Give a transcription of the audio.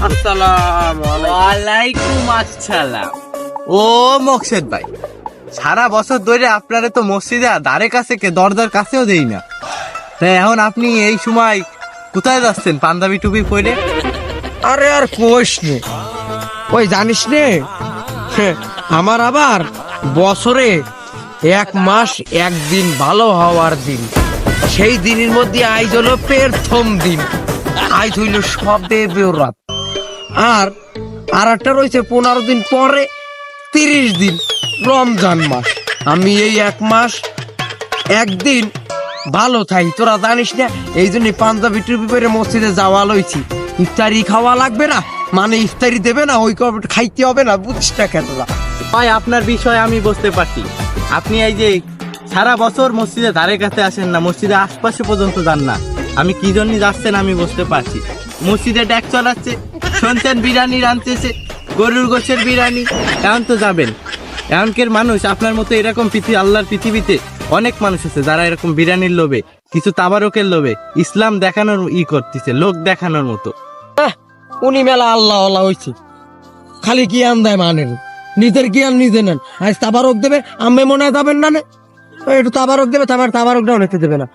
আসসালামু ওয়ালাইকুম আসসালাম। ও মকসেদ ভাই, সারা বছর ধরে আপনারা তো মসজিদে দ্বারে কাছে কে দরজার কাছেও দেই না, তাই এখন আপনি এই সময় কোথায় যাচ্ছেন পাঞ্জাবি টুপি পরে? আরে আর কোষ নে, ওই জানিস নে, আমার আবার বছরে 1 মাস 1 দিন ভালো হওয়ার দিন। সেই দিনের মধ্যে আইজ হলো প্রথম দিন, আইজ হইল সবে বেরাত। আর একটা রয়েছে 15 দিন পরে 30 দিন রমজান মাস। আমি এই 1 মাস 1 দিন ভালো থাই, তোরা জানিস না, এই জন্য পাঞ্জাবি টুপি পরে মসজিদে যাওয়া লইছি। ইফতারি খাওয়া লাগবে না, মানে ইফতারি দেবে না, ওই কবে খাইতে হবে না, বুঝিস না খেতলা। ভাই আপনার বিষয় আমি বুঝতে পারছি, আপনি এই যে সারা বছর মসজিদে ধারে কাছে আসেন না, মসজিদে আশপাশে পর্যন্ত যান না, আমি কি জন্য যাচ্ছেন আমি বুঝতে পারছি। মসজিদে ট্যাক্স চালাচ্ছে, শুনছেন বিরিয়ানি রাঁধতেছে, গরুর গোশের বিরিয়ানি, এখন তো যাবেন। এখনকার মানুষ আপনার মতো এরকম আল্লাহর পৃথিবীতে অনেক মানুষ আছে যারা এরকম বিরিয়ানির লোভে, কিছু তাবারকের লোভে ইসলাম দেখানোর করতেছে, লোক দেখানোর মতো। উনি মেলা আল্লাহ আল্লাহ হয়েছে, খালি জ্ঞান দেয় মানের, নিজের জ্ঞান নিজে নেন। আজ তাবারক দেবে, আমি মনে হয় যাবেন না, একটু তাবারক দেবে, তাবারক দেওয়া নিতে দেবে না।